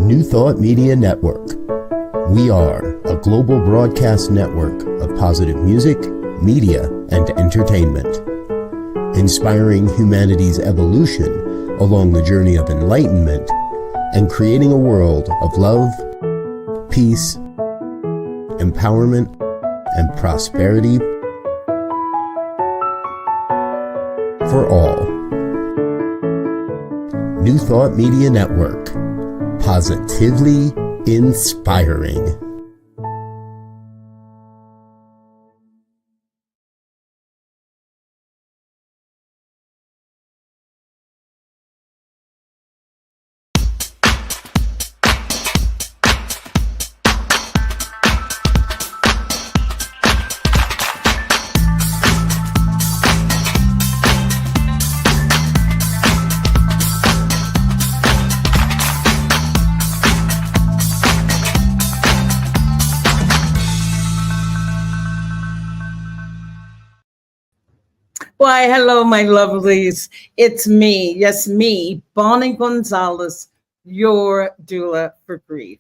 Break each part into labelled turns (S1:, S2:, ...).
S1: New Thought Media Network. We are a global broadcast network of positive music, media, and entertainment, inspiring humanity's evolution along the journey of enlightenment and creating a world of love, peace, empowerment, and prosperity for all. New Thought Media Network. Positively inspiring.
S2: Why, hello, my lovelies. It's me, yes, me, Bonnie Gonzalez, your doula for grief.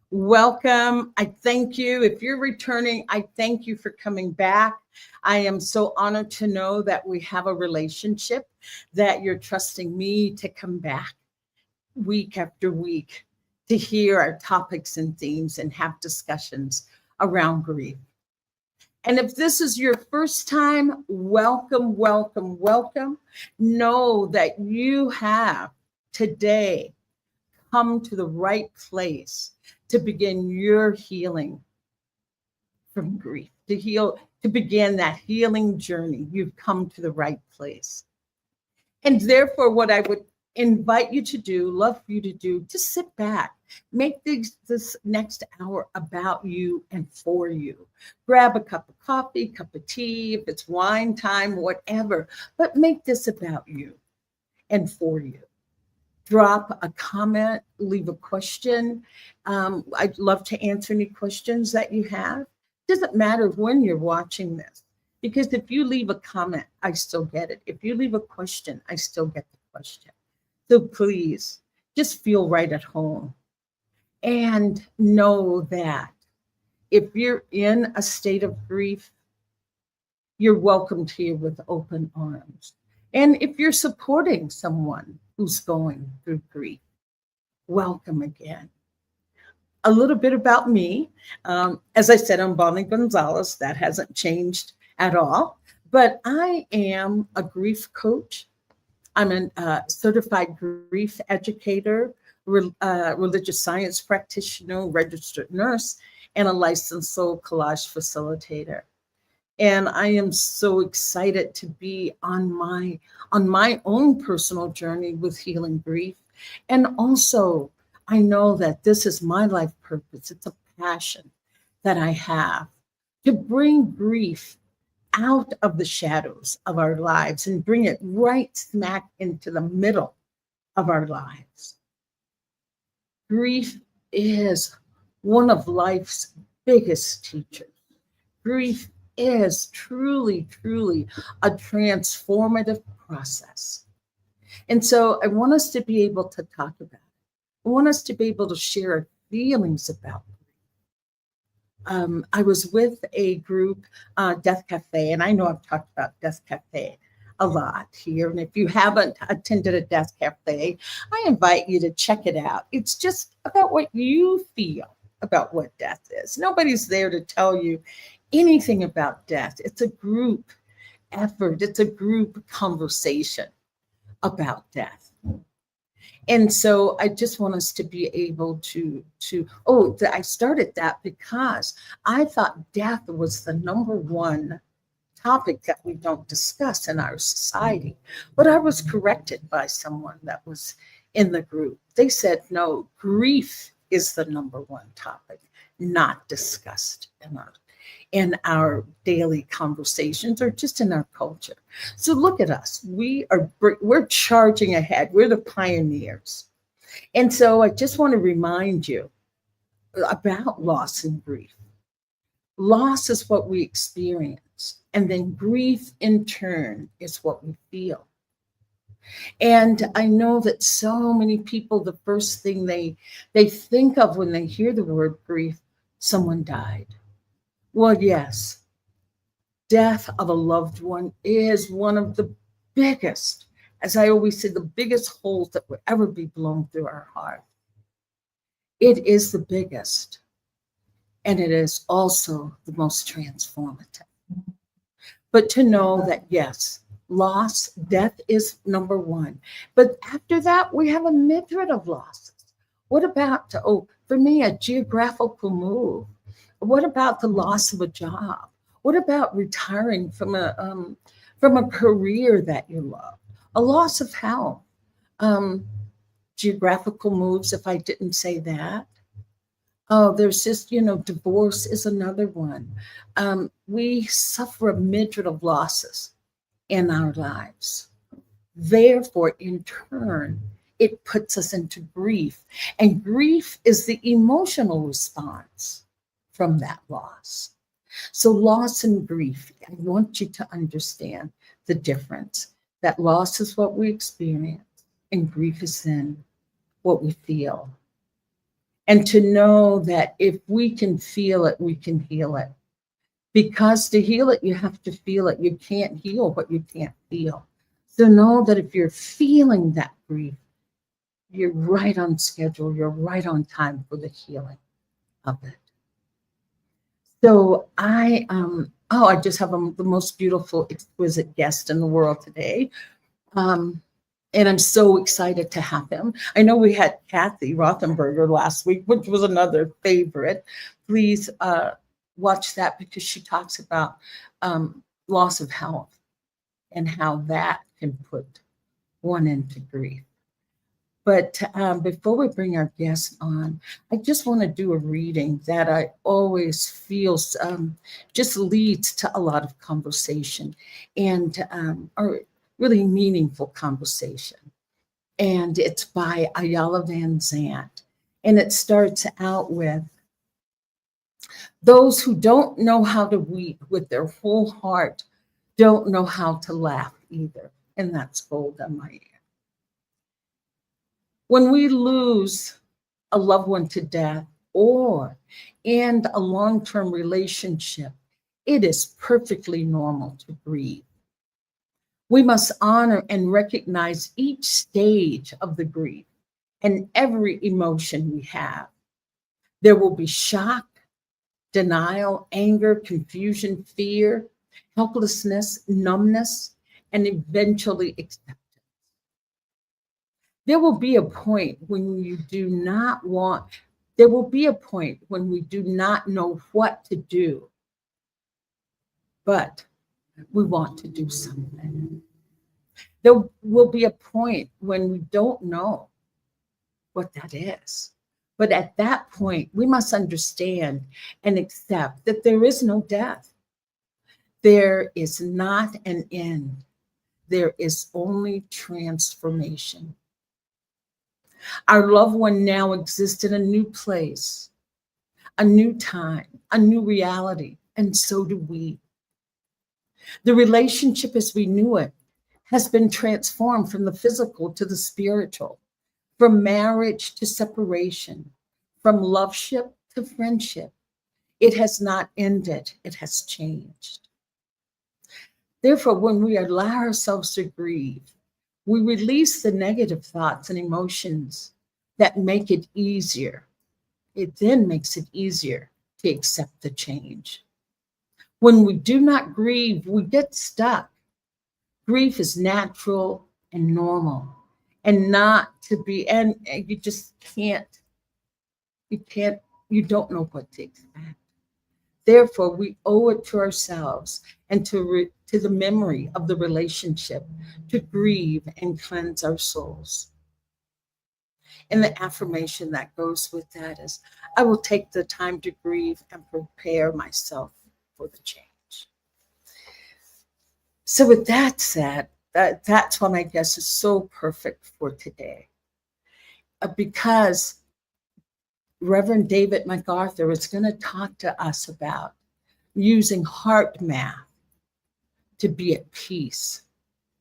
S2: Welcome. I thank you. If you're returning, I thank you for coming back. I am so honored to know that we have a relationship, that you're trusting me to come back week after week to hear our topics and themes and have discussions around grief. And if this is your first time, welcome, welcome, welcome. Know that you have today come to the right place to begin your healing from grief, to begin that healing journey. You've come to the right place. And therefore, what I would invite you to do, love for you to do, just sit back. Make this next hour about you and for you. Grab a cup of coffee, cup of tea, if it's wine time, whatever, but make this about you and for you. Drop a comment, leave a question. I'd love to answer any questions that you have. It doesn't matter when you're watching this, because if you leave a comment, I still get it. If you leave a question, I still get the question. So please just feel right at home and know that if you're in a state of grief, you're welcomed here with open arms. And if you're supporting someone who's going through grief, welcome again. A little bit about me. As I said, I'm Bonnie Gonzalez. That hasn't changed at all. But I am a grief coach. I'm a certified grief educator, religious science practitioner, registered nurse, and a licensed soul collage facilitator. And I am so excited to be on my own personal journey with healing grief. And also, I know that this is my life purpose. It's a passion that I have to bring grief out of the shadows of our lives and bring it right smack into the middle of our lives. Grief is one of life's biggest teachers. Grief is truly, truly a transformative process. And so I want us to be able to talk about it. I want us to be able to share our feelings about it. I was with a group, Death Cafe, and I know I've talked about Death Cafe a lot here. And if you haven't attended a Death Cafe, I invite you to check it out. It's just about what you feel about what death is. Nobody's there to tell you anything about death. It's a group effort. It's a group conversation about death. And so I just want us to be able I started that because I thought death was the number one topic that we don't discuss in our society. But I was corrected by someone that was in the group. They said, no, grief is the number one topic, not discussed in our daily conversations or just in our culture. So look at us. We're charging ahead. We're the pioneers. And so I just want to remind you about loss and grief. Loss is what we experience, and then grief in turn is what we feel. And I know that so many people, the first thing they think of when they hear the word grief, someone died. Well, yes, death of a loved one is one of the biggest, as I always say, the biggest holes that will ever be blown through our heart. It is the biggest, and it is also the most transformative. But to know that, yes, loss, death is number one. But after that, we have a myriad of losses. What about, for me, a geographical move? What about the loss of a job? What about retiring from a career that you love? A loss of health? Geographical moves, if I didn't say that. Oh, there's just, divorce is another one. We suffer a myriad of losses in our lives. Therefore, in turn, it puts us into grief. And grief is the emotional response from that loss. So, loss and grief, I want you to understand the difference. That loss is what we experience, and grief is then what we feel. And to know that if we can feel it, we can heal it. Because to heal it, you have to feel it. You can't heal what you can't feel. So know that if you're feeling that grief, you're right on schedule. You're right on time for the healing of it. So I just have the most beautiful, exquisite guest in the world today. And I'm so excited to have him. I know we had Kathy Rothenberger last week, which was another favorite. Please watch that because she talks about loss of health and how that can put one into grief. But before we bring our guest on, I just want to do a reading that I always feel just leads to a lot of conversation and or really meaningful conversation. And it's by Ayala Van Zandt. And it starts out with, those who don't know how to weep with their whole heart don't know how to laugh either. And that's Golda Meir. When we lose a loved one to death or end a long-term relationship, it is perfectly normal to grieve. We must honor and recognize each stage of the grief and every emotion we have. There will be shock, denial, anger, confusion, fear, helplessness, numbness, and eventually acceptance. There will be a point when there will be a point when we do not know what to do, but we want to do something. There will be a point when we don't know what that is. But at that point, we must understand and accept that there is no death. There is not an end. There is only transformation. Our loved one now exists in a new place, a new time, a new reality, and so do we. The relationship as we knew it has been transformed from the physical to the spiritual, from marriage to separation, from loveship to friendship. It has not ended, it has changed. Therefore, when we allow ourselves to grieve, we release the negative thoughts and emotions that make it easier. It then makes it easier to accept the change. When we do not grieve, we get stuck. Grief is natural and normal, and not to be, and you just you don't know what to expect. Therefore, we owe it to ourselves and to the memory of the relationship to grieve and cleanse our souls. And the affirmation that goes with that is, I will take the time to grieve and prepare myself for the change. So with that said, that's what I guess is so perfect for today. Because Reverend David McArthur is going to talk to us about using HeartMath to be at peace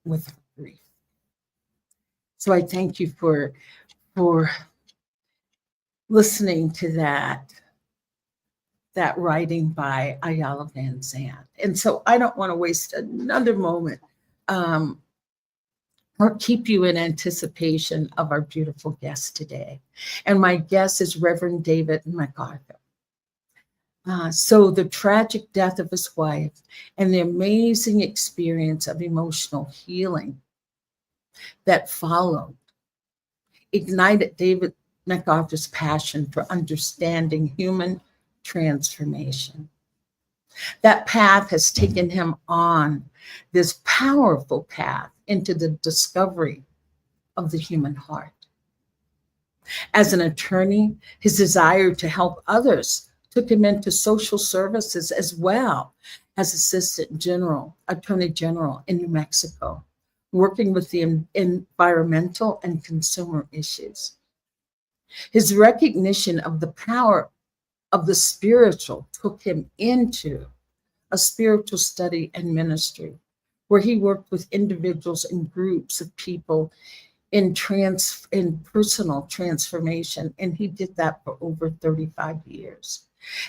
S2: with grief. So I thank you for listening to that writing by Ayala Van Zandt. And so I don't want to waste another moment or keep you in anticipation of our beautiful guest today. And my guest is Reverend David McArthur. So the tragic death of his wife and the amazing experience of emotional healing that followed ignited David McArthur's passion for understanding human transformation. That path has taken him on this powerful path into the discovery of the human heart. As an attorney, his desire to help others took him into social services as well as Attorney General in New Mexico, working with the environmental and consumer issues. His recognition of the power of the spiritual took him into a spiritual study and ministry, where he worked with individuals and groups of people in personal transformation. And he did that for over 35 years.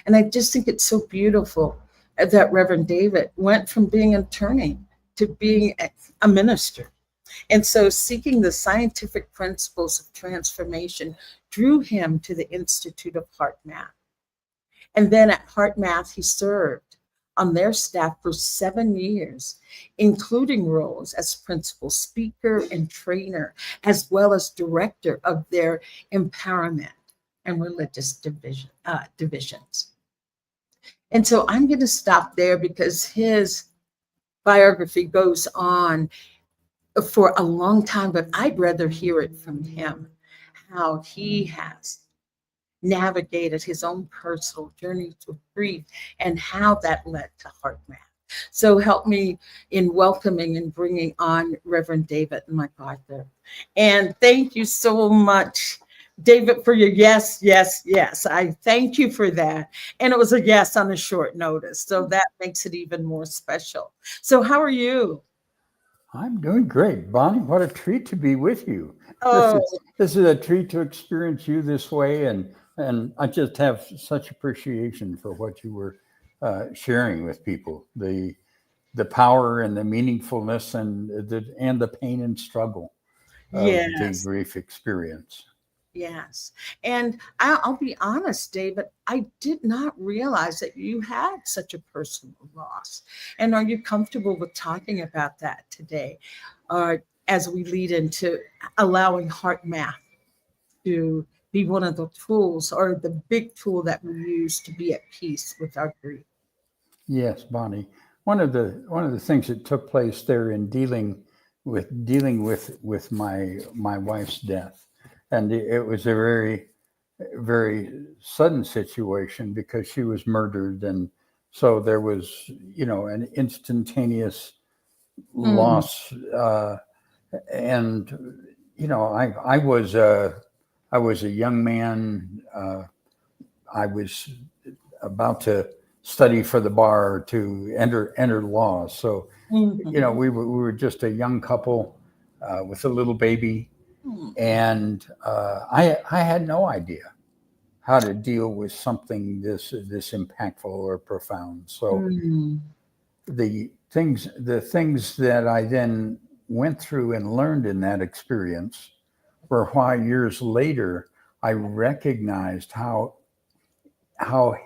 S2: And I just think it's so beautiful that Reverend David went from being an attorney to being a minister. And so seeking the scientific principles of transformation drew him to the Institute of HeartMath. And then at HeartMath, he served on their staff for 7 years, including roles as principal speaker and trainer, as well as director of their empowerment and religious divisions. And so I'm going to stop there because his biography goes on for a long time, but I'd rather hear it from him, how he has navigated his own personal journey to grief and how that led to HeartMath. So help me in welcoming and bringing on Reverend David McArthur. And thank you so much, David, for your yes, yes, yes. I thank you for that. And it was a yes on a short notice. So that makes it even more special. So how are you?
S3: I'm doing great, Bonnie. What a treat to be with you.
S2: Oh,
S3: This is a treat to experience you this way, and I just have such appreciation for what you were sharing with people. The power and the meaningfulness and the pain and struggle of the
S2: yes.
S3: grief experience.
S2: Yes. And I'll be honest, David, I did not realize that you had such a personal loss. And are you comfortable with talking about that today? As we lead into allowing HeartMath to be one of the tools or the big tool that we use to be at peace with our grief.
S3: Yes, Bonnie. One of the things that took place there in dealing with my wife's death, and it was a very, very sudden situation because she was murdered, and so there was an instantaneous
S2: Mm,
S3: loss, and I was a young man. I was about to study for the bar to enter law. So,
S2: mhm,
S3: we were just a young couple with a little baby,
S2: mm,
S3: and I had no idea how to deal with something this impactful or profound. So
S2: mm,
S3: the things that I then went through and learned in that experience were why years later I recognized how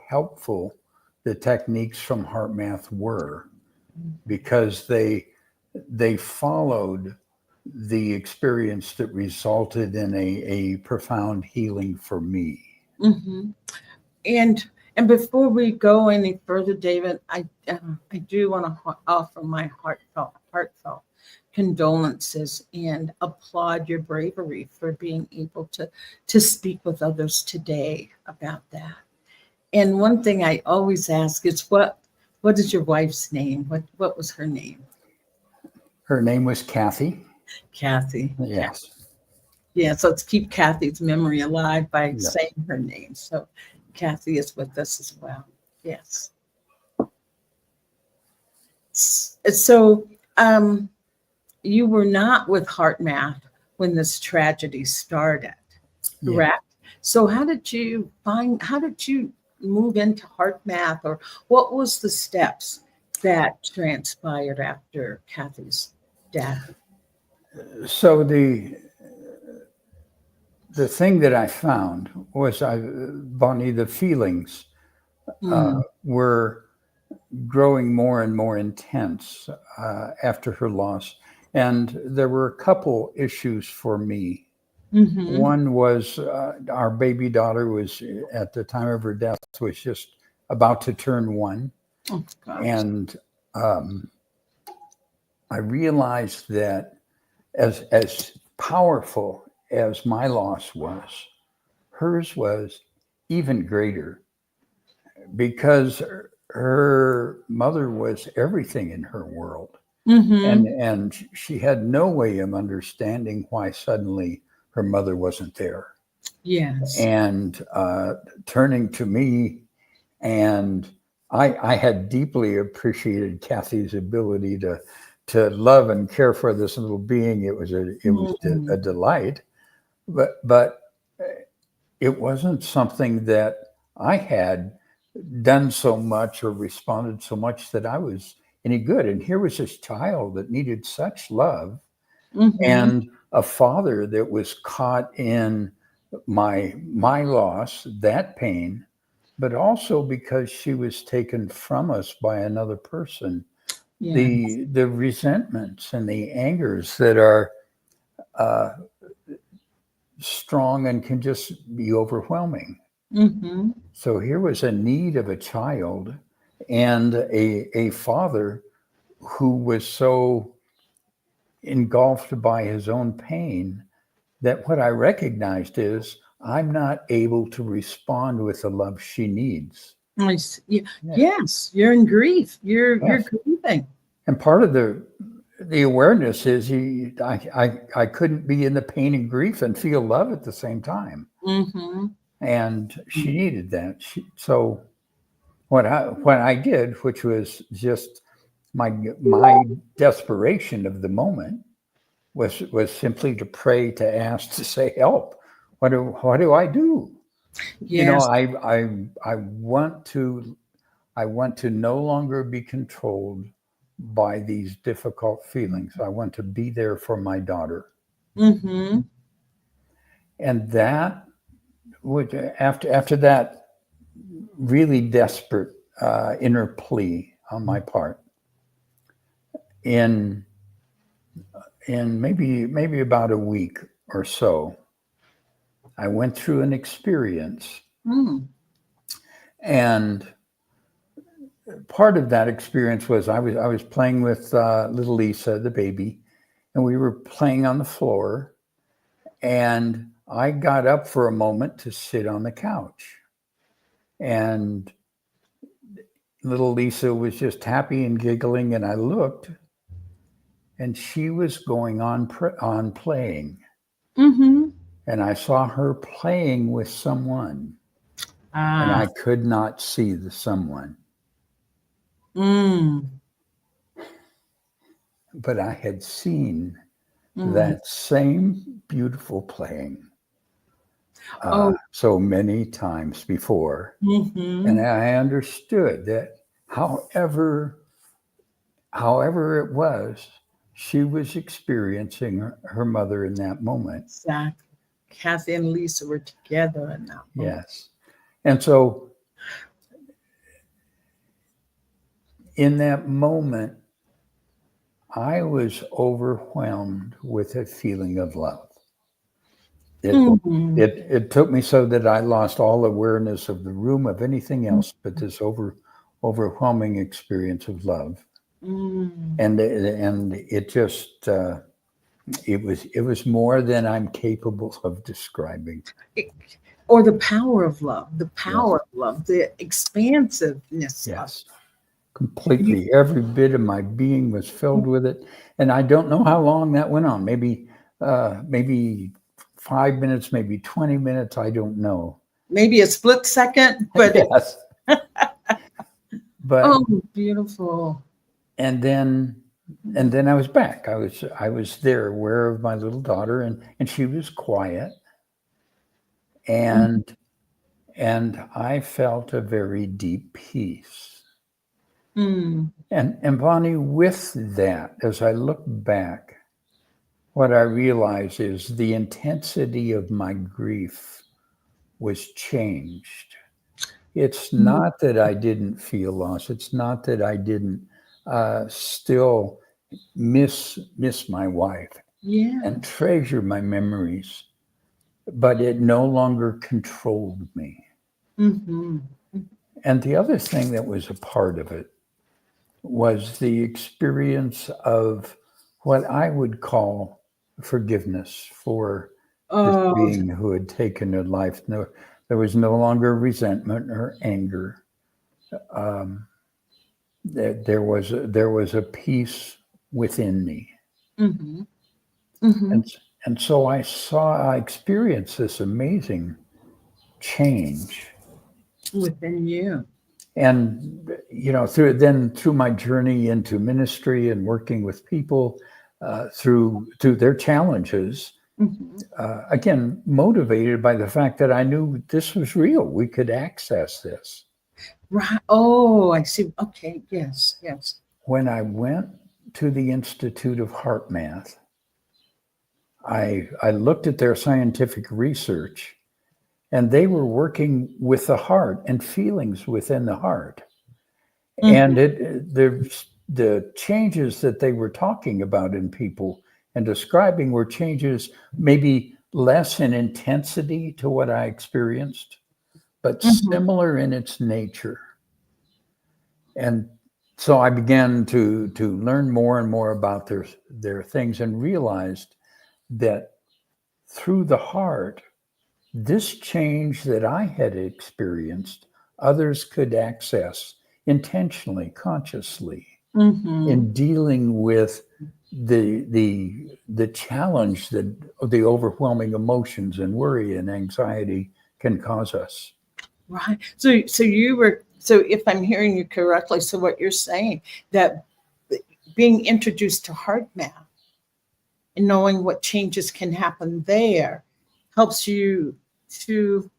S3: helpful the techniques from HeartMath were, because they followed the experience that resulted in a profound healing for me.
S2: mhm. And before we go any further, David, I do want to offer my heartfelt condolences and applaud your bravery for being able to speak with others today about that. And one thing I always ask is what is your wife's name? What was her name?
S3: Her name was Kathy.
S2: Kathy.
S3: Yes.
S2: Yeah, so let's keep Kathy's memory alive by
S3: Yes.
S2: saying her name. So Kathy is with us as well. Yes. So you were not with HeartMath when this tragedy started,
S3: Yeah.
S2: correct? So how did you move into HeartMath, or what was the steps that transpired after Kathy's death?
S3: So the thing that I found was, Bonnie, the feelings
S2: Mm,
S3: were growing more and more intense after her loss. And there were a couple issues for me.
S2: mm-hmm.
S3: One was our baby daughter was, at the time of her death, was just about to turn 1.
S2: Oh, gosh.
S3: And I realized that as powerful as my loss was, hers was even greater, because her mother was everything in her world.
S2: Mm-hmm.
S3: And she had no way of understanding why suddenly her mother wasn't there.
S2: Yes.
S3: And turning to me, and I had deeply appreciated Kathy's ability to love and care for this little being. It was a delight, but it wasn't something that I had done so much or responded so much that I was any good. And here was this child that needed such love,
S2: Mm-hmm.
S3: and a father that was caught in my loss, that pain, but also because she was taken from us by another person.
S2: Yes.
S3: The resentments and the angers that are strong and can just be overwhelming.
S2: Mm-hmm.
S3: So here was a need of a child and a father who was so engulfed by his own pain that what I recognized is, I'm not able to respond with the love she needs.
S2: Yeah.
S3: Yeah.
S2: Yes, you're in grief. You're
S3: Yes.
S2: grieving.
S3: And part of the awareness is I couldn't be in the pain and grief and feel love at the same time.
S2: Mm-hmm.
S3: And she needed that. So what I did, which was just my desperation of the moment, was simply to pray, to ask, to say, help. What do I do? You know,
S2: Yes.
S3: I want to no longer be controlled by these difficult feelings. I want to be there for my daughter.
S2: Mm-hmm.
S3: And that would, after that really desperate inner plea on my part, in maybe about a week or so, I went through an experience.
S2: Mm.
S3: And part of that experience was I was playing with little Lisa, the baby, and we were playing on the floor. And I got up for a moment to sit on the couch. And little Lisa was just happy and giggling. And I looked, and she was going on playing.
S2: Mm-hmm.
S3: And I saw her playing with someone. And
S2: Ah.
S3: I could not see the someone.
S2: Mm.
S3: But I had seen
S2: Mm.
S3: that same beautiful playing
S2: Oh.
S3: so many times before.
S2: Mm-hmm.
S3: And I understood that however it was, she was experiencing her mother in that moment.
S2: Exactly. Kathy and Lisa were together in that moment.
S3: Yes. And so in that moment, I was overwhelmed with a feeling of love.
S2: Mm-hmm.
S3: It took me so that I lost all awareness of the room, of anything else but this overwhelming experience of love.
S2: Mm.
S3: And it just it was more than I'm capable of describing.
S2: Or the power of love, the expansiveness of
S3: Yes, completely. Every bit of my being was filled with it, and I don't know how long that went on. Maybe 5 minutes, maybe 20 minutes. I don't know.
S2: maybe a split second, but
S3: yes. But
S2: oh, beautiful.
S3: and then And then I was back. I was there, aware of my little daughter, and she was quiet, and I felt a very deep peace.
S2: Mm.
S3: And Bonnie, with that, as I look back, what I realize is the intensity of my grief was changed. It's not that I didn't feel loss. It's not that I didn't still miss my wife
S2: Yeah.
S3: and treasure my memories, but it no longer controlled me.
S2: Mm-hmm.
S3: And the other thing that was a part of it was the experience of what I would call forgiveness for this
S2: Oh,
S3: being who had taken her life. No, there was no longer resentment or anger. There was a peace within me,
S2: mm-hmm. Mm-hmm.
S3: and so I experienced this amazing change.
S2: Within you.
S3: And through my journey into ministry and working with people through their challenges,
S2: Mm-hmm.
S3: again motivated by the fact that I knew this was real. We could access this.
S2: Right. Oh, I see. Okay. Yes. Yes.
S3: When I went to the Institute of HeartMath, I looked at their scientific research, and they were working with the heart and feelings within the heart.
S2: Mm-hmm.
S3: And the changes that they were talking about in people and describing were changes maybe less in intensity to what I experienced, but
S2: Mm-hmm.
S3: similar in its nature. And so I began to learn more and more about their things, and realized that through the heart, this change that I had experienced, others could access intentionally, consciously,
S2: Mm-hmm.
S3: in dealing with the challenge that the overwhelming emotions and worry and anxiety can cause us.
S2: Right. So you were, so if I'm hearing you correctly, so what you're saying, that being introduced to HeartMath and knowing what changes can happen there helps you to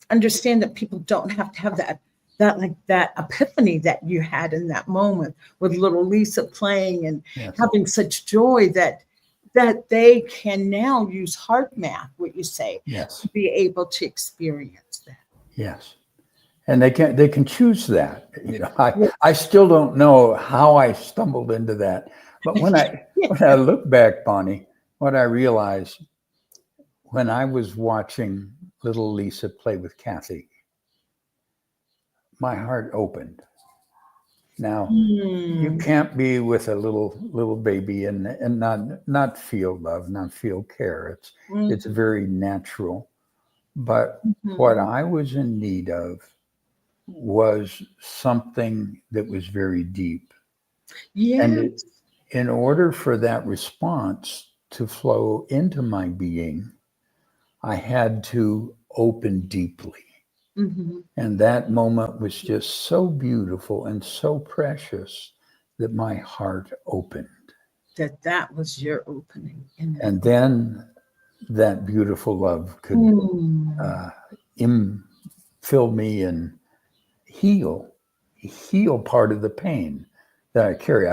S2: understand that people don't have to have that epiphany that you had in that moment with little Lisa playing and
S3: Yes.
S2: having such joy that they can now use HeartMath, what you say,
S3: Yes.
S2: to be able to experience that.
S3: Yes. And they can choose that. I still don't know how I stumbled into that. But when I look back, Bonnie, what I realized when I was watching little Lisa play with Kathy, my heart opened. Now, you can't be with a little baby and not feel love, not feel care. It's very natural. But what I was in need of was something that was very deep. And
S2: Yes.
S3: in order for that response to flow into my being, I had to open deeply.
S2: Mm-hmm.
S3: And that moment was just so beautiful and so precious that my heart opened.
S2: That was your opening.
S3: And then that beautiful love could fill me and heal part of the pain that I carry.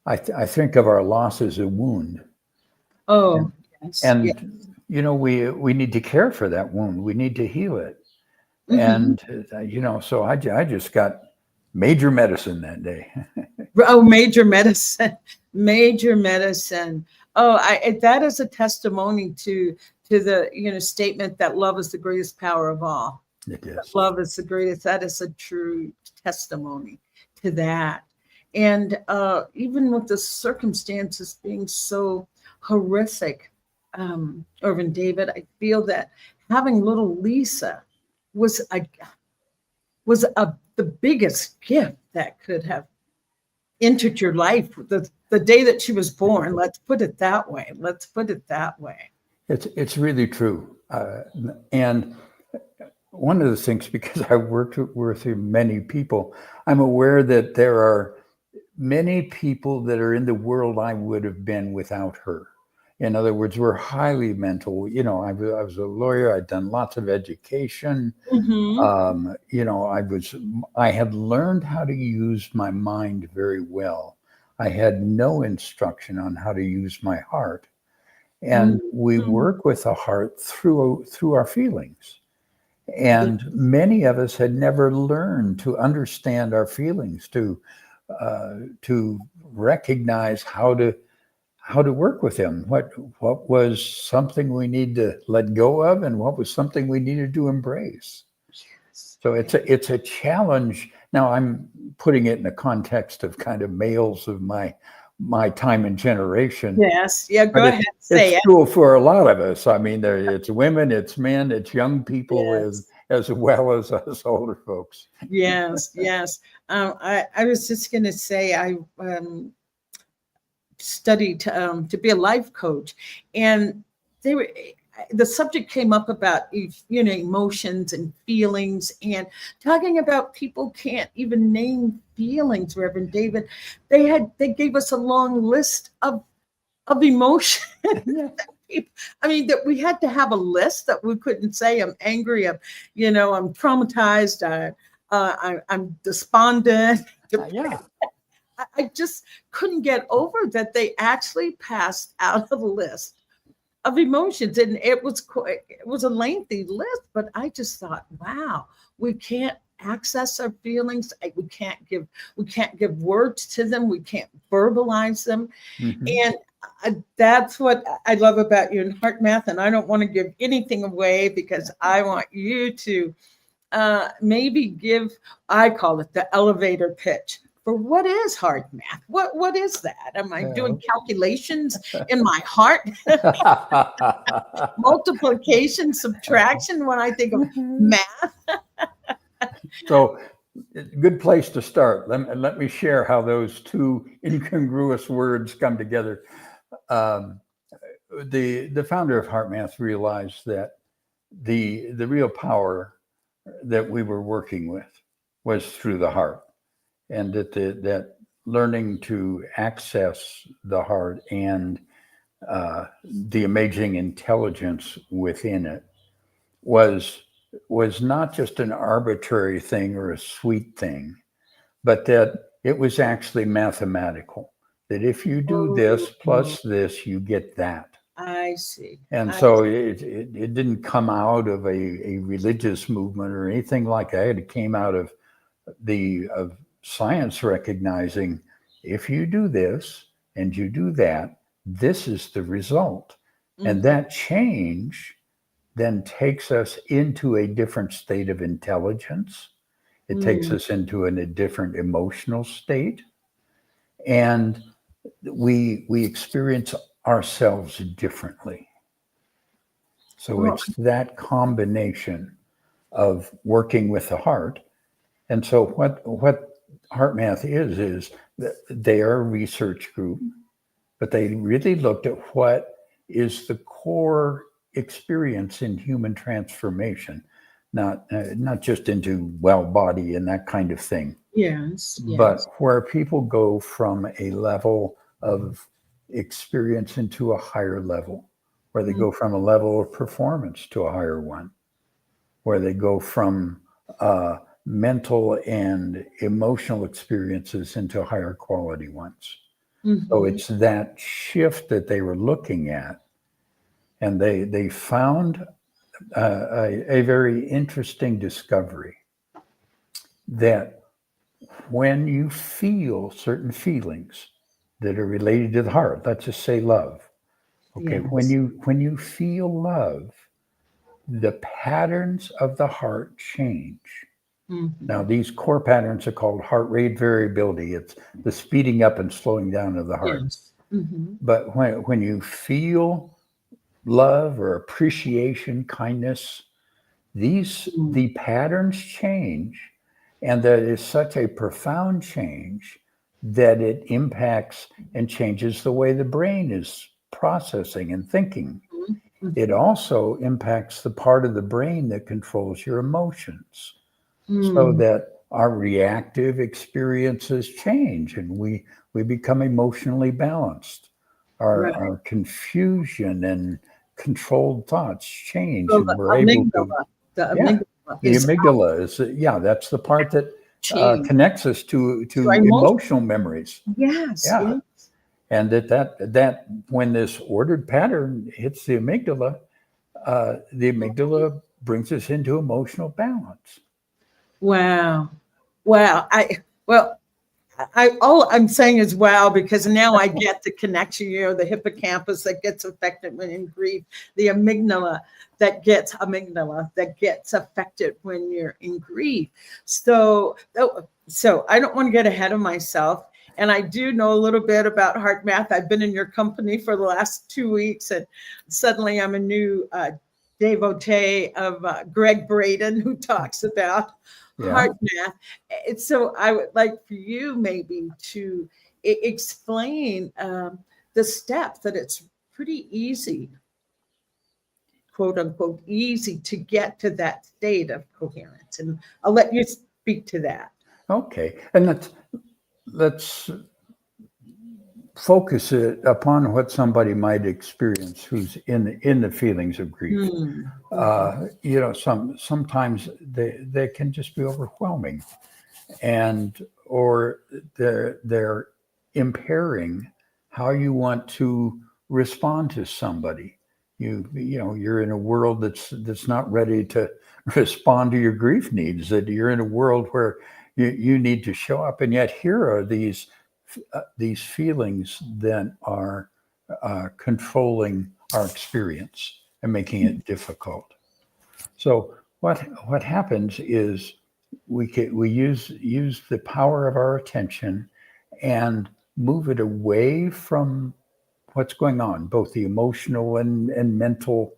S3: I think of our loss as a wound.
S2: Oh, yes.
S3: And
S2: yes.
S3: we need to care for that wound. We need to heal it.
S2: Mm-hmm.
S3: And so I just got major medicine that day.
S2: Oh, major medicine, major medicine. Oh, that is a testimony to the statement that love is the greatest power of all.
S3: It is.
S2: Love is the greatest. That is a true testimony to that. And even with the circumstances being so horrific, Irvin David, I feel that having little Lisa was the biggest gift that could have entered your life the day that she was born. Let's put it that way.
S3: It's really true. And one of the things, because I worked with many people, I'm aware that there are many people that are in the world I would have been without her. In other words, we're highly mental. You know, I was a lawyer. I'd done lots of education. You know, I had learned how to use my mind very well. I had no instruction on how to use my heart. And we work with the heart through our feelings. And many of us had never learned to understand our feelings, to recognize how to work with them. What was something we need to let go of, and what was something we needed to embrace. So it's a challenge. Now I'm putting it in the context of kind of males of my time and generation.
S2: Yes. Yeah. Go ahead. Say
S3: It's
S2: it.
S3: true for a lot of us. I mean, it's women, it's men, it's young people,
S2: Yes.
S3: as well as us older folks.
S2: Yes. Yes. I was just going to say I studied to be a life coach, and the subject came up about emotions and feelings, and talking about people can't even name feelings. Reverend David, they gave us a long list of emotion. I mean, that we had to have a list that we couldn't say I'm angry, I'm traumatized, I'm despondent.
S3: Yeah.
S2: I just couldn't get over that they actually passed out a list of emotions, and it was a lengthy list, but I just thought, wow, we can't access our feelings. We can't give words to them. We can't verbalize them. And that's what I love about you in HeartMath. And I don't want to give anything away, because I want you to maybe give, I call it the elevator pitch for what is HeartMath. What is that? Am I doing calculations in my heart? Multiplication, subtraction, when I think of math.
S3: So, good place to start. Let me share how those two incongruous words come together. The founder of HeartMath realized that the real power that we were working with was through the heart, and that learning to access the heart and the amazing intelligence within it was not just an arbitrary thing or a sweet thing, but that it was actually mathematical. That if you do this plus this, you get that.
S2: I see.
S3: And so it didn't come out of a religious movement or anything like that. It came out of science recognizing, if you do this and you do that, this is the result. And that change then takes us into a different state of intelligence. It takes us into a different emotional state. And we experience ourselves differently. So it's that combination of working with the heart. And so what HeartMath is that they are a research group, but they really looked at what is the core experience in human transformation, not just into body and that kind of thing.
S2: Yes.
S3: But where people go from a level of experience into a higher level, where they go from a level of performance to a higher one, where they go from mental and emotional experiences into higher quality ones. So it's that shift that they were looking at. And they found a very interesting discovery that when you feel certain feelings that are related to the heart, let's just say love. Okay, when you feel love, the patterns of the heart change. Now, these core patterns are called heart rate variability. It's the speeding up and slowing down of the heart. But when you feel love or appreciation, kindness, the patterns change, and that is such a profound change that it impacts and changes the way the brain is processing and thinking. It also impacts the part of the brain that controls your emotions, so that our reactive experiences change, and we become emotionally balanced.
S2: Right.
S3: Our confusion and controlled thoughts change,
S2: So
S3: and we're able to,
S2: the
S3: yeah,
S2: amygdala
S3: the
S2: is
S3: amygdala is, yeah, that's the part that
S2: change.
S3: connects us to
S2: So
S3: emotional memories.
S2: Yes,
S3: Yeah.
S2: yes.
S3: And that when this ordered pattern hits the amygdala brings us into emotional balance.
S2: Wow. Wow. All I'm saying is wow, because now I get the connection, the hippocampus that gets affected when in grief, the amygdala that gets affected when you're in grief. So I don't want to get ahead of myself. And I do know a little bit about HeartMath. I've been in your company for the last 2 weeks, and suddenly I'm a new devotee of Greg Braden, who talks about HeartMath. So I would like for you maybe to explain the steps, that it's pretty easy, quote unquote, easy to get to that state of coherence. And I'll let you speak to that.
S3: Okay. And let's focus it upon what somebody might experience who's in the feelings of grief. Sometimes they can just be overwhelming, or they're impairing how you want to respond to somebody. You're in a world that's not ready to respond to your grief needs. That you're in a world where you need to show up, and yet here are these feelings that are controlling our experience and making it difficult. So what happens is we use the power of our attention and move it away from what's going on, both the emotional and mental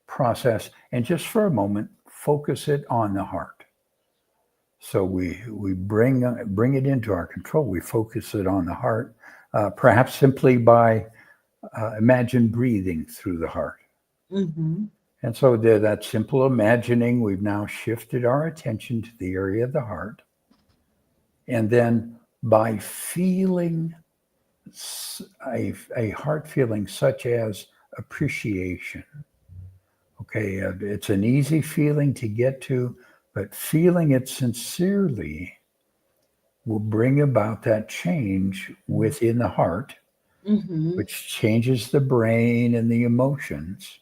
S3: process, and just for a moment focus it on the heart. So we bring it into our control. We focus it on the heart, perhaps simply by imagine breathing through the heart.
S2: Mm-hmm.
S3: And so that simple imagining, we've now shifted our attention to the area of the heart. And then by feeling a heart feeling such as appreciation. Okay, it's an easy feeling to get to, but feeling it sincerely will bring about that change within the heart, which changes the brain and the emotions.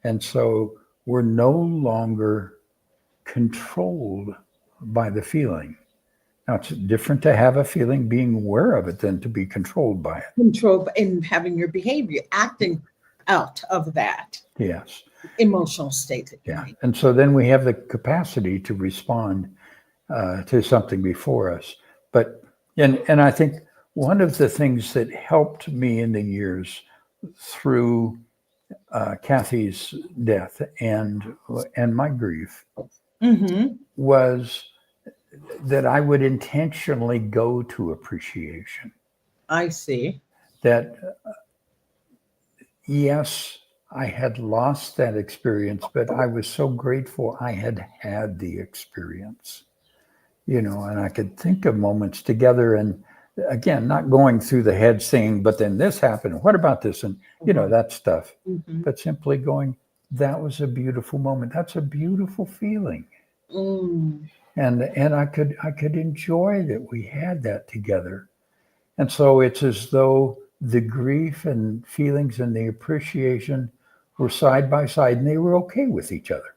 S3: And so we're no longer controlled by the feeling. Now, it's different to have a feeling, being aware of it, than to be controlled by it.
S2: Control and having your behavior, acting out of that.
S3: Yes.
S2: Emotional state.
S3: Yeah. And so then we have the capacity to respond to something before us. And I think one of the things that helped me in the years through Kathy's death and my grief was that I would intentionally go to appreciation.
S2: I see.
S3: That yes, I had lost that experience, but I was so grateful I had had the experience, and I could think of moments together, and again, not going through the head saying, but then this happened, what about this? And, that stuff, but simply going, that was a beautiful moment. That's a beautiful feeling. And I could enjoy that we had that together. And so it's as though the grief and feelings and the appreciation were side by side, and they were okay with each other.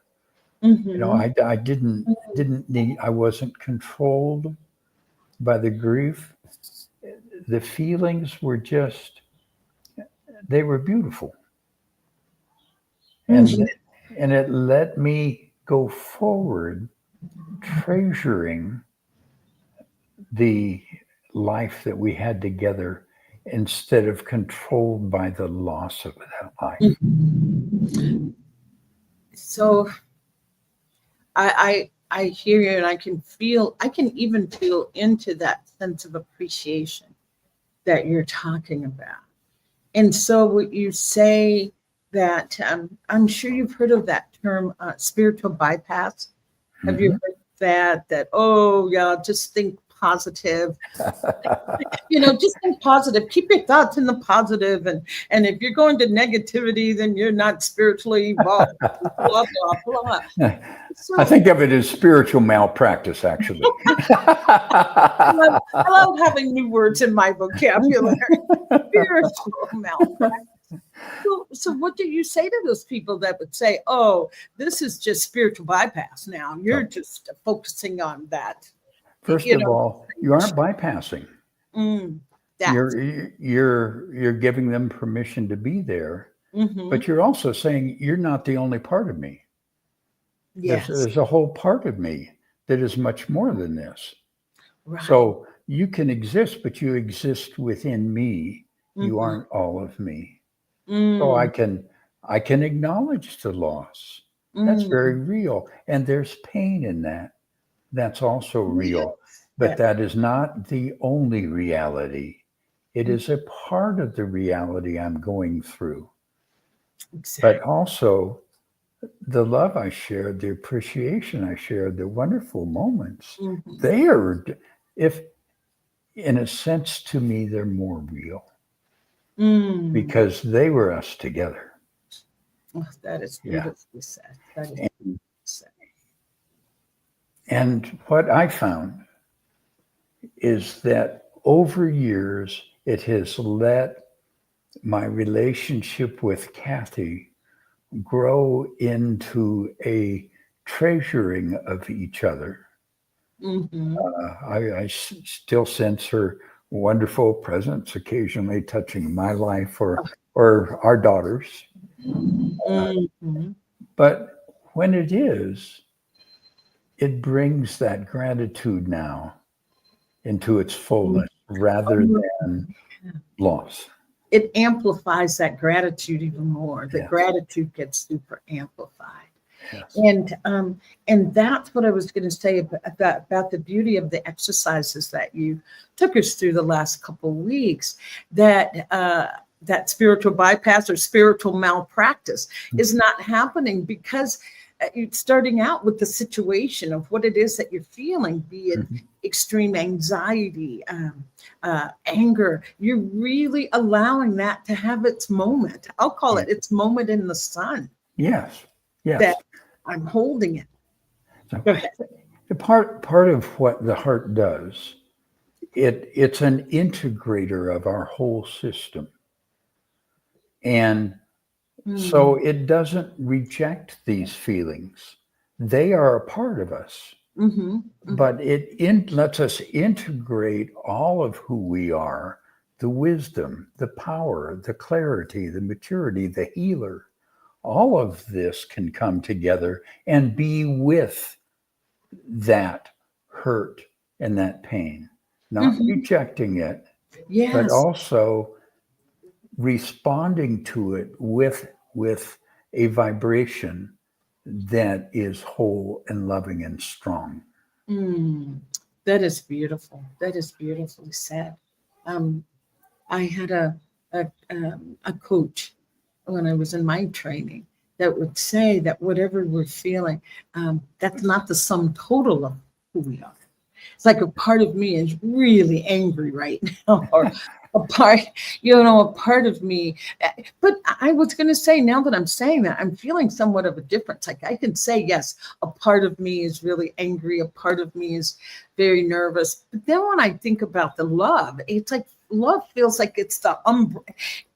S3: I didn't need, I wasn't controlled by the grief. The feelings were just, they were beautiful. And it let me go forward, treasuring the life that we had together instead of controlled by the loss of that life.
S2: So I hear you, and I can even feel into that sense of appreciation that you're talking about. And so what you say that I'm sure you've heard of that term, spiritual bypass. Have you heard? that, oh yeah, just think positive. Just think positive. Keep your thoughts in the positive, and if you're going to negativity, then you're not spiritually evolved. Blah blah blah. So,
S3: I think of it as spiritual malpractice, actually.
S2: I love having new words in my vocabulary. Spiritual malpractice. So what do you say to those people that would say, "Oh, this is just spiritual bypass now. You're just focusing on that."
S3: First of all, you aren't bypassing. You're giving them permission to be there, but you're also saying you're not the only part of me.
S2: Yes.
S3: There's a whole part of me that is much more than this.
S2: Right.
S3: So you can exist, but you exist within me. You aren't all of me. So I can acknowledge the loss. That's very real. And there's pain in that. That's also real. But that is not the only reality. It is a part of the reality I'm going through. Exactly. But also the love I shared, the appreciation I shared, the wonderful moments, they are, if in a sense to me, they're more real because they were us together.
S2: Oh, that is beautifully said. That is beautifully said.
S3: And what I found is that over years, it has let my relationship with Kathy grow into a treasuring of each other. I still sense her wonderful presence, occasionally touching my life or our daughters. But when it is, it brings that gratitude now into its fullness rather than loss.
S2: It amplifies that gratitude even more. The gratitude gets super amplified. Yes. And that's what I was going to say about the beauty of the exercises that you took us through the last couple of weeks, that spiritual bypass or spiritual malpractice is not happening because you're starting out with the situation of what it is that you're feeling, be it extreme anxiety, anger. You're really allowing that to have its moment. I'll call it its moment in the sun.
S3: Yes. Yes.
S2: That I'm holding it. Go ahead.
S3: The part of what the heart does, it's an integrator of our whole system. And so it doesn't reject these feelings. They are a part of us. But it lets us integrate all of who we are, the wisdom, the power, the clarity, the maturity, the healer. All of this can come together and be with that hurt and that pain, not rejecting it, but also responding to it with a vibration that is whole and loving and strong.
S2: That is beautiful. That is beautifully said. I had a coach when I was in my training that would say that whatever we're feeling, that's not the sum total of who we are. It's like a part of me is really angry right now, or a part of me. But I was going to say, now that I'm saying that, I'm feeling somewhat of a difference. Like I can say, yes, a part of me is really angry. A part of me is very nervous. But then when I think about the love, it's like love feels like it's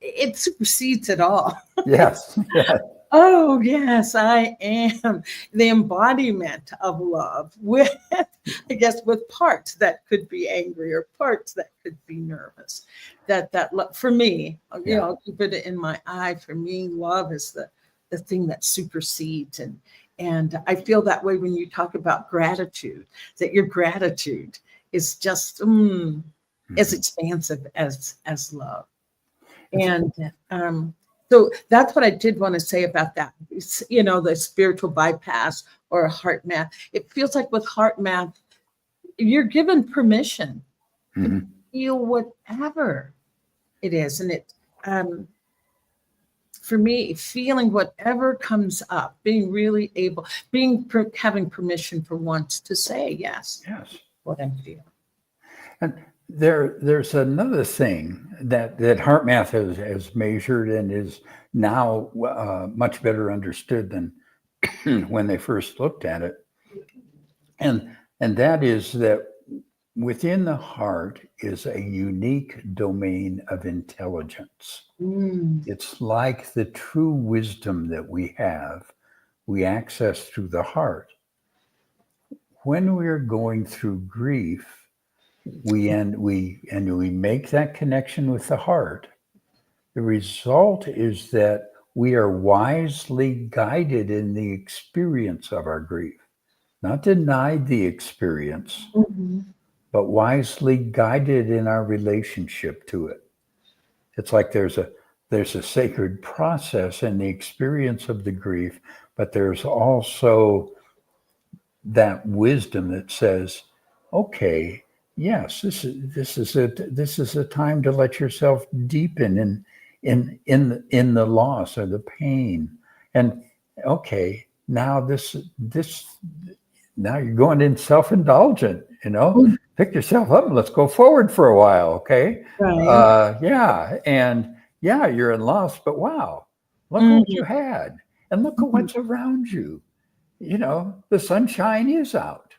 S2: it supersedes it all.
S3: Yes.
S2: Oh, yes, I am the embodiment of love with parts that could be angry or parts that could be nervous. That for me, I'll keep it in my eye. For me, love is the thing that supersedes. And I feel that way when you talk about gratitude, that your gratitude is just as expansive as love. And so that's what I did want to say about that. The spiritual bypass or HeartMath. It feels like with HeartMath, you're given permission to feel whatever it is. And for me, feeling whatever comes up, being really able, having permission for once to say yes, what I'm feeling.
S3: And there's another thing that HeartMath has measured and is now much better understood than when they first looked at it. And that is that within the heart is a unique domain of intelligence. It's like the true wisdom that we access through the heart. When we're going through grief, we make that connection with the heart. The result is that we are wisely guided in the experience of our grief, not denied the experience, but wisely guided in our relationship to it. It's like there's a sacred process in the experience of the grief, but there's also that wisdom that says, okay, yes, this is a time to let yourself deepen in the loss or the pain. And okay, now now you're going in self-indulgent, pick yourself up and let's go forward for a while. Okay.
S2: Right.
S3: You're in loss, but wow, look what you had and look at what's around you. The sunshine is out.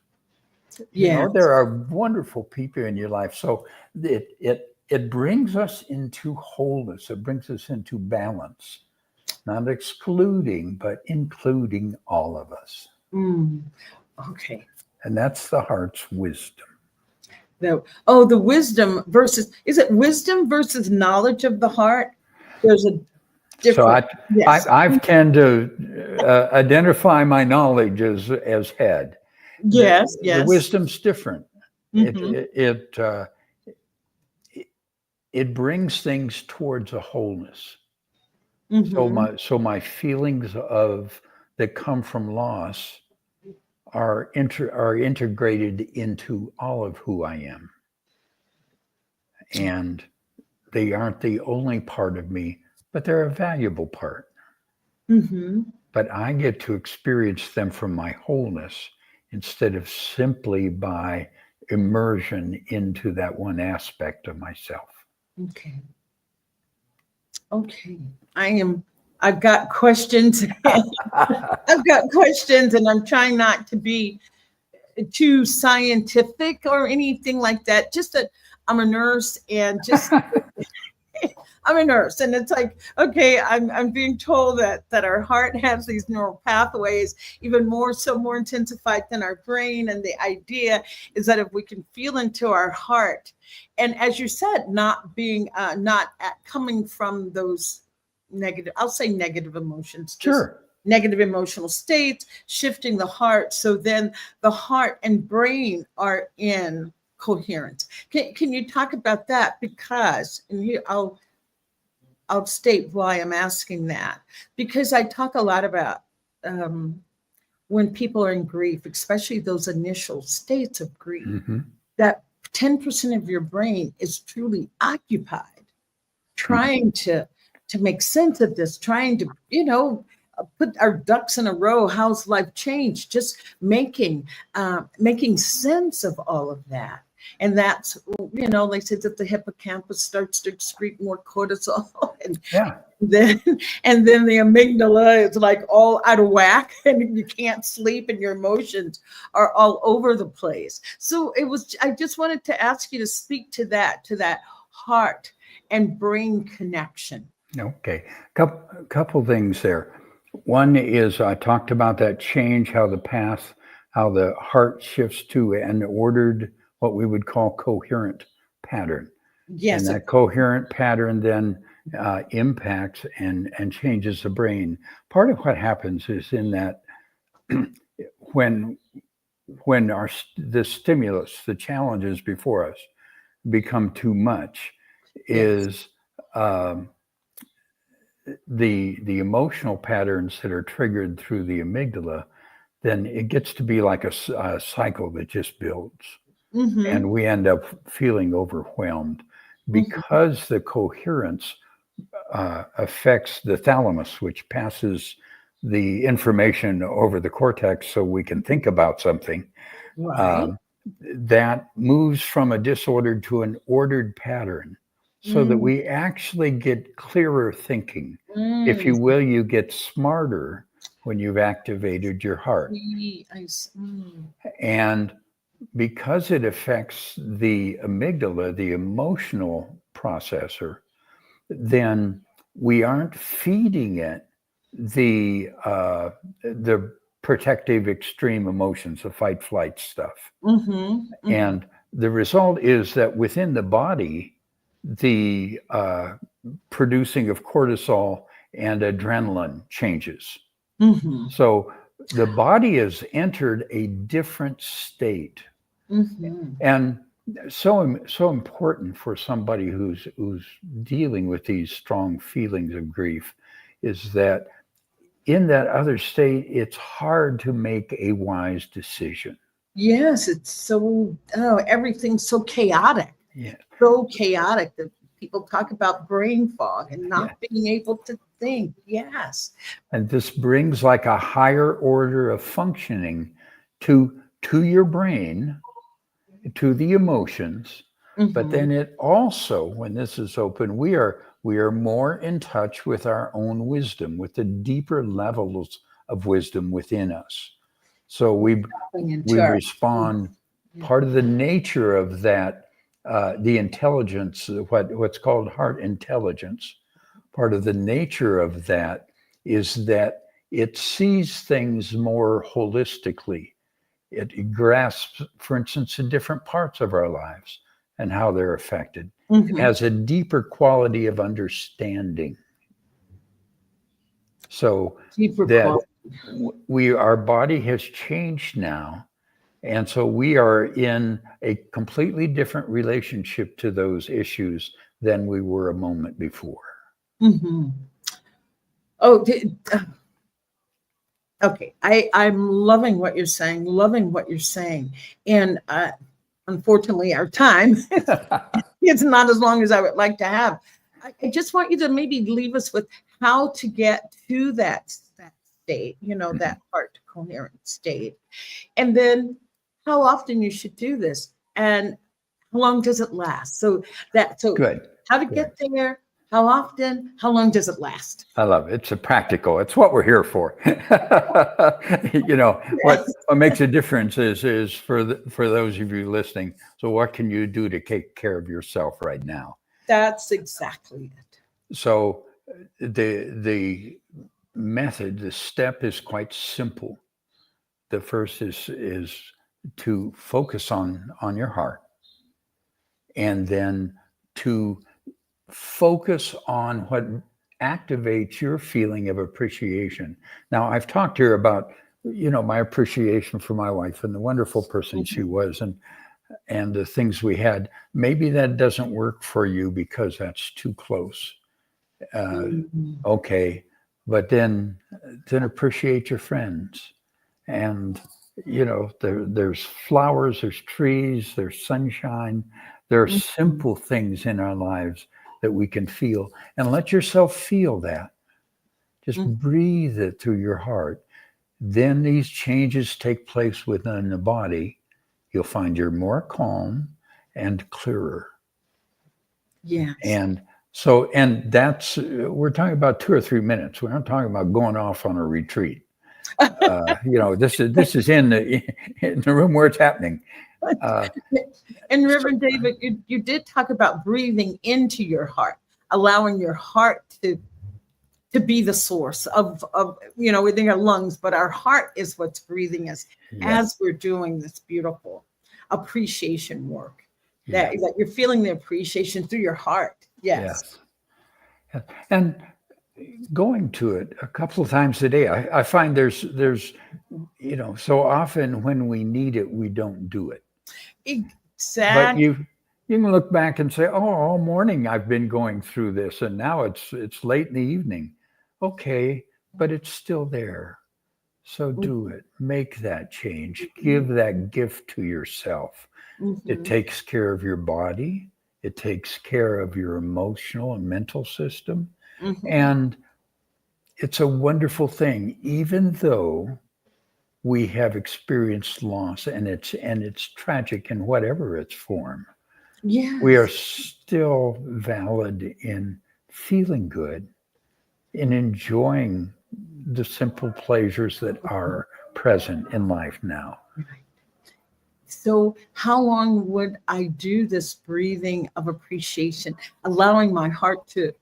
S3: There are wonderful people in your life. So it brings us into wholeness. It brings us into balance, not excluding, but including all of us.
S2: Okay.
S3: And that's the heart's wisdom.
S2: The wisdom is it wisdom versus knowledge of the heart? There's a difference.
S3: So I've tend to identify my knowledge as head.
S2: Yes.
S3: The wisdom's different. It brings things towards a wholeness. So my feelings that come from loss are integrated into all of who I am. And they aren't the only part of me, but they're a valuable part. But I get to experience them from my wholeness instead of simply by immersion into that one aspect of myself.
S2: Okay. I've got questions. I've got questions, and I'm trying not to be too scientific or anything like that. Just that I'm a nurse and I'm a nurse, and it's like, okay, I'm being told that our heart has these neural pathways, even more intensified than our brain. And the idea is that if we can feel into our heart, and as you said, not being coming from those negative emotions, negative emotional states, shifting the heart. So then the heart and brain are in coherence. Can you talk about that? Because, and here I'll state why I'm asking that, because I talk a lot about when people are in grief, especially those initial states of grief, that 10% of your brain is truly occupied trying to make sense of this, trying to, put our ducks in a row. How's life changed? Just making sense of all of that. And that's, they said that the hippocampus starts to excrete more cortisol, and then the amygdala is like all out of whack, and you can't sleep, and your emotions are all over the place. So I just wanted to ask you to speak to that heart and brain connection.
S3: Okay, couple things there. One is I talked about that change, how the heart shifts to an ordered, what we would call coherent pattern.
S2: Yes.
S3: And that coherent pattern then impacts and changes the brain. Part of what happens is in that when the stimulus, the challenges before us become too much, is the emotional patterns that are triggered through the amygdala, then it gets to be like a cycle that just builds. And we end up feeling overwhelmed because the coherence affects the thalamus, which passes the information over the cortex so we can think about something.
S2: Right.
S3: That moves from a disordered to an ordered pattern so that we actually get clearer thinking. If you will, you get smarter when you've activated your heart. And because it affects the amygdala, the emotional processor, then we aren't feeding it the protective extreme emotions, the fight flight stuff. And the result is that within the body, the producing of cortisol and adrenaline changes. So the body has entered a different state. And so important for somebody who's dealing with these strong feelings of grief is that in that other state, it's hard to make a wise decision.
S2: Yes, it's so, everything's so chaotic.
S3: Yeah.
S2: So chaotic that people talk about brain fog and not being able to think. Yes.
S3: And this brings like a higher order of functioning to your brain, to the emotions. But then it also, when this is open, we are more in touch with our own wisdom, with the deeper levels of wisdom within us. So we respond. Part of the nature of that, the intelligence, what's called heart intelligence, part of the nature of that is that it sees things more holistically. It grasps, for instance, in different parts of our lives and how they're affected. It has a deeper quality of understanding. So our body has changed now. And so we are in a completely different relationship to those issues than we were a moment before.
S2: Okay. I'm loving what you're saying, And unfortunately, our time, it's not as long as I would like to have. I just want you to maybe leave us with how to get to that state, that heart coherent state. And then how often you should do this and how long does it last?
S3: Good.
S2: How to get there, how often, how long does it last?
S3: I love it. It's practical. It's what we're here for. What makes a difference is for those of you listening. So what can you do to take care of yourself right now?
S2: That's exactly it.
S3: So the method, the step is quite simple. The first is to focus on your heart, and then to focus on what activates your feeling of appreciation. Now, I've talked here about, my appreciation for my wife and the wonderful person she was and the things we had. Maybe that doesn't work for you because that's too close. Okay. But then appreciate your friends. And, there's flowers, there's trees, there's sunshine. There are simple things in our lives that we can feel, and let yourself feel that. Just breathe it through your heart. Then these changes take place within the body. You'll find you're more calm and clearer.
S2: Yes.
S3: And that's, we're talking about 2 or 3 minutes. We're not talking about going off on a retreat. This is in the room where it's happening.
S2: And Reverend David, you did talk about breathing into your heart, allowing your heart to be the source of within our lungs, but our heart is what's breathing us as we're doing this beautiful appreciation work. That you're feeling the appreciation through your heart. Yes.
S3: And going to it a couple of times a day, I find there's so often when we need it, we don't do it.
S2: Exactly.
S3: But you can look back and say, oh, all morning I've been going through this, and now it's late in the evening. Okay, but it's still there. So do it. Make that change. Give that gift to yourself. It takes care of your body It takes care of your emotional and mental system.
S2: Mhm.
S3: And it's a wonderful thing, even though we have experienced loss and it's tragic in whatever its form. We are
S2: Yes.
S3: still valid in feeling good, in enjoying the simple pleasures that are present in life now.
S2: Right. So, how long would I do this breathing of appreciation, allowing my heart to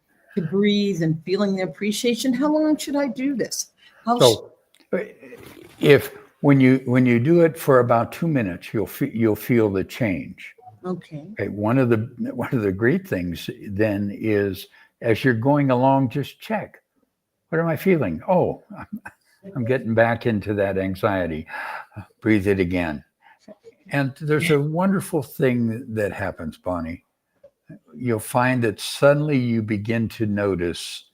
S2: breathe and feeling the appreciation? How long should I do this? How sh-
S3: So if when you do it for about 2 minutes, you'll feel the change.
S2: okay.
S3: Okay, one of the great things then is as you're going along, just check. What am I feeling? Oh, I'm getting back into that anxiety. Breathe it again. And there's a wonderful thing that happens, Bonnie. You'll find that suddenly you begin to notice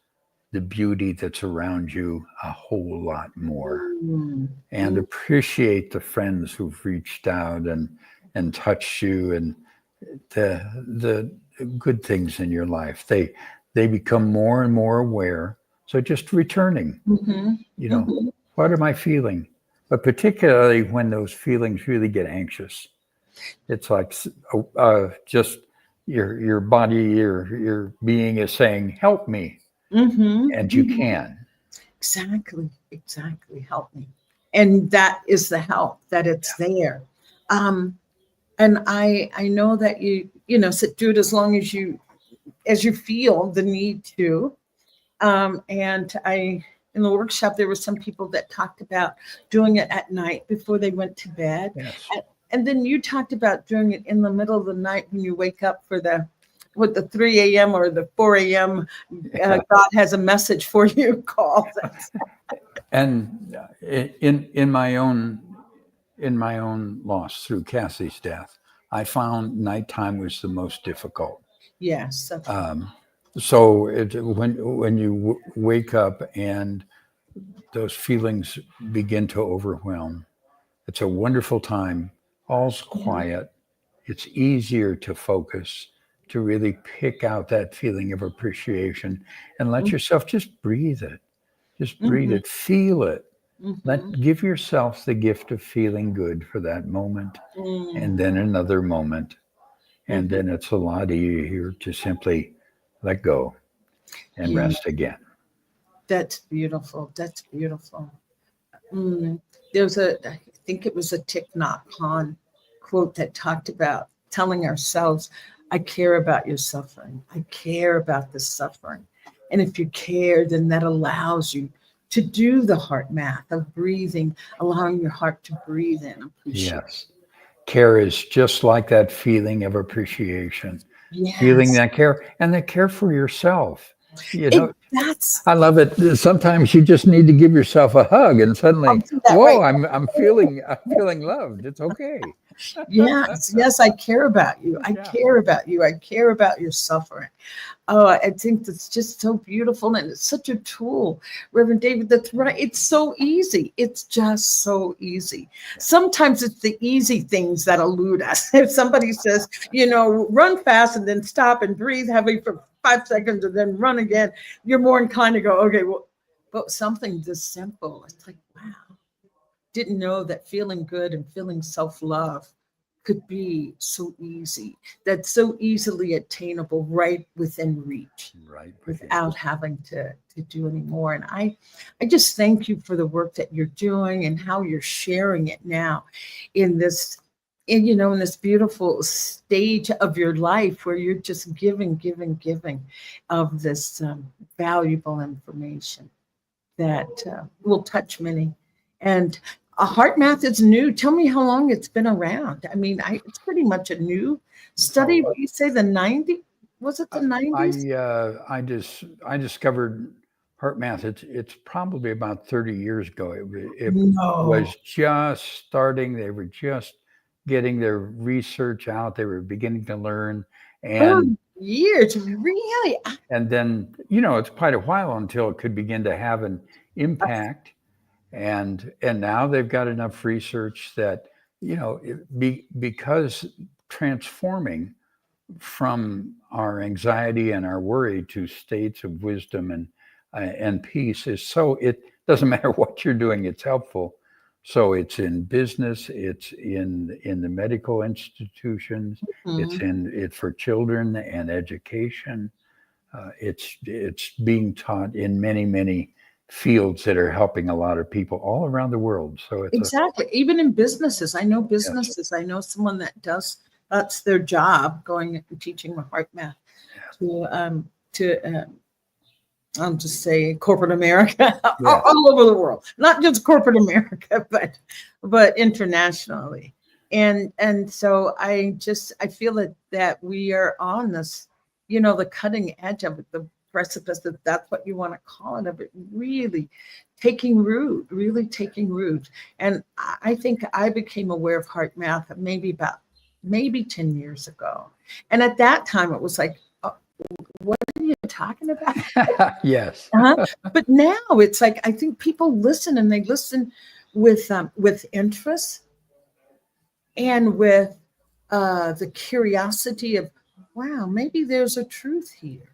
S3: the beauty that's around you a whole lot more,
S2: Mm,
S3: and appreciate the friends who've reached out and touched you, and the good things in your life. They become more and more aware. So just returning,
S2: mhm,
S3: you know,
S2: mhm.
S3: what am I feeling? But particularly when those feelings really get anxious, it's like just your body, your being is saying, "Help me,"
S2: Mhm,
S3: and you
S2: mhm.
S3: can.
S2: Exactly, exactly. Help me. And that is the help that it's there. Um, and I know that sit through it as long as you feel the need to. And I in the workshop there were some people that talked about doing it at night before they went to bed.
S3: Yes.
S2: And then you talked about doing it in the middle of the night when you wake up for the 3 a.m. or the 4 a.m.
S3: Yeah.
S2: God has a message for you call.
S3: And in my own loss through Cassie's death, I found nighttime was the most difficult.
S2: Yes.
S3: Um, so when you wake up and those feelings begin to overwhelm, it's a wonderful time. All's
S2: Mhm,
S3: quiet. It's easier to focus, to really pick out that feeling of appreciation and let yourself just breathe it. Just breathe
S2: mhm,
S3: it, feel it.
S2: mhm,
S3: Give yourself the gift of feeling good for that moment and
S2: mm,
S3: then another moment. And
S2: mhm.
S3: then it's a lot easier to simply let go and
S2: Yeah,
S3: rest again.
S2: that's beautiful. That's beautiful. Mm. I think it was a Thich Nhat Hanh quote that talked about telling ourselves, I care about your suffering. I care about the suffering. And if you care, then that allows you to do the heart math of breathing, allowing your heart to breathe in, appreciate.
S3: Yes. Care is just like that feeling of appreciation, feeling
S2: Yes.
S3: that care and the care for yourself. You
S2: It
S3: know,
S2: that's
S3: I love it. Sometimes you just need to give yourself a hug and
S2: I'll
S3: suddenly,
S2: do that
S3: whoa,
S2: right.
S3: I'm feeling loved. It's okay.
S2: Yes, yes, I care about you. I
S3: Yeah.
S2: care about you. I care about your suffering. Oh, I think that's just so beautiful. And it's such a tool, Reverend David. That's right. It's so easy. It's just so easy. Sometimes it's the easy things that elude us. If somebody says, run fast and then stop and breathe heavy for 5 seconds and then run again, you're more inclined to go, okay, well, but something this simple, it's like, wow, didn't know that feeling good and feeling self love could be so easy, that's so easily attainable right within reach
S3: Right within.
S2: without having to do any more. And I just thank you for the work that you're doing and how you're sharing it now in this in this beautiful stage of your life where you're just giving of this valuable information that will touch many. And heart math is new. Tell me how long it's been around. I mean, it's pretty much a new study.
S3: Oh,
S2: What you say the 90s? Was it the 90s?
S3: I discovered HeartMath. It's probably about 30 years ago. It
S2: No.
S3: was just starting. They were just getting their research out. They were beginning to learn, and
S2: 30 years, really?
S3: and then it's quite a while until it could begin to have an impact. And now they've got enough research that because transforming from our anxiety and our worry to states of wisdom and peace is so, it doesn't matter what you're doing, it's helpful. So it's in business, it's in the medical institutions, it's for children and education. It's being taught in many fields that are helping a lot of people all around the world. So it's
S2: exactly. Even in businesses, I know businesses.
S3: Yes.
S2: I know someone that that's their job, going and teaching HeartMath to I'll just say corporate America,
S3: Yes.
S2: all over the world, not just corporate America, but internationally. And so I feel that we are on this, the cutting edge of it, the precipice, if that's what you want to call it, of it really taking root. And I think I became aware of HeartMath maybe 10 years ago. And at that time it was like, what are you talking about?
S3: Yes.
S2: But now it's like, I think people listen, and they listen with interest and with the curiosity of, wow, maybe there's a truth here.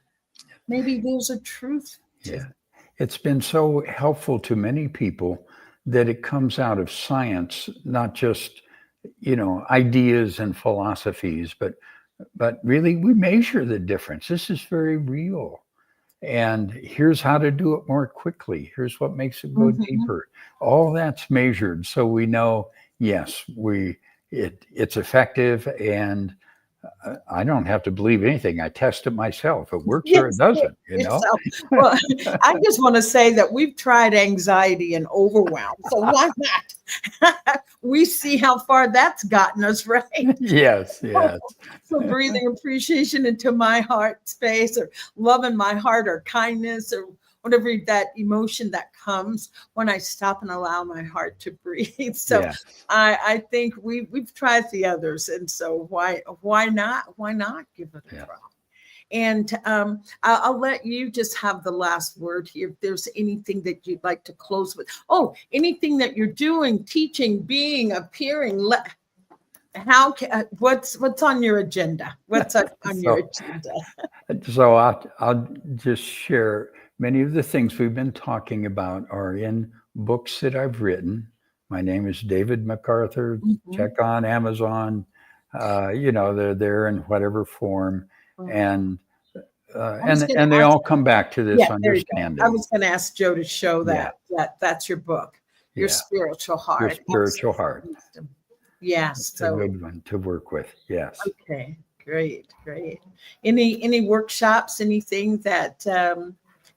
S2: Maybe there's a truth.
S3: Yeah. It's been so helpful to many people that it comes out of science, not just, ideas and philosophies, but really we measure the difference. This is very real. And here's how to do it more quickly. Here's what makes it go deeper. All that's measured. So we know, yes, it's effective, and I don't have to believe anything. I test it myself. It works or it doesn't,
S2: Well, I just want to say that we've tried anxiety and overwhelm. So why not? We see how far that's gotten us, right?
S3: Yes.
S2: So breathing appreciation into my heart space, or love in my heart, or kindness, or whatever that emotion that comes when I stop and allow my heart to breathe. So yes. I think we've tried the others, and so why not give it a try? And I'll let you just have the last word here. If there's anything that you'd like to close with, anything that you're doing, teaching, being, appearing, what's on your agenda? What's on your agenda?
S3: So I'll just share. Many of the things we've been talking about are in books that I've written. My name is David McArthur. Check on Amazon. They're there in whatever form, and they all come back to this understanding.
S2: I was going to ask Joe to show that's your book, your spiritual heart.
S3: Your spiritual heart.
S2: Yes,
S3: it's a good one to work with. Yes.
S2: Okay. Great. Any workshops? Anything that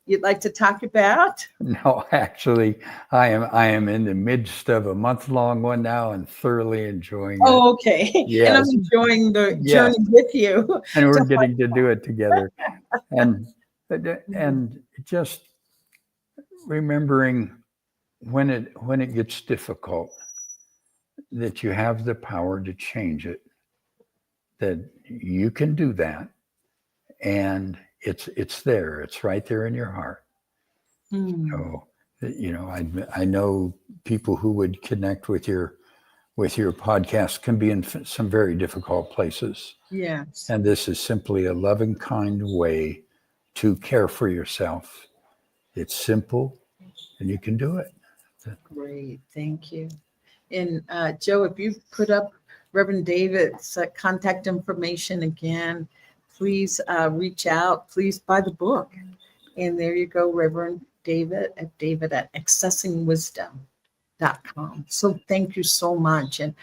S2: you'd like to talk about?
S3: No, actually, I am in the midst of a month-long one now, and thoroughly enjoying it.
S2: Oh, okay. Yes. And I'm enjoying the journey with you.
S3: And we're getting to do it together. and just remembering when it gets difficult, that you have the power to change it, that you can do that, and it's there. It's right there in your heart. So, I know people who would connect with your podcast can be in some very difficult places.
S2: Yes.
S3: And this is simply a loving, kind way to care for yourself. It's simple, and you can do it.
S2: Great. Thank you. And Joe, if you put up Reverend David's contact information again, please reach out. Please buy the book. And there you go, Reverend David at accessingwisdom.com. So thank you so much. And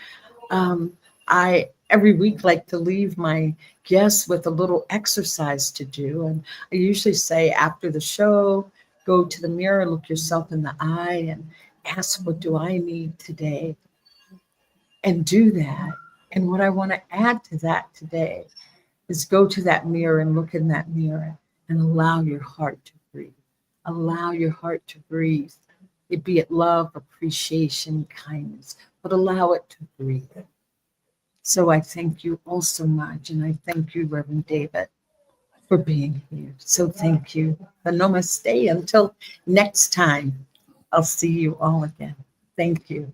S2: I every week like to leave my guests with a little exercise to do. And I usually say after the show, go to the mirror, look yourself in the eye, and ask, what do I need today? And do that. And what I want to add to that today is go to that mirror and look in that mirror and allow your heart to breathe. Allow your heart to breathe. Be it love, appreciation, kindness, but allow it to breathe. So I thank you all so much. And I thank you, Reverend David, for being here. So thank you. Namaste. Until next time, I'll see you all again. Thank you.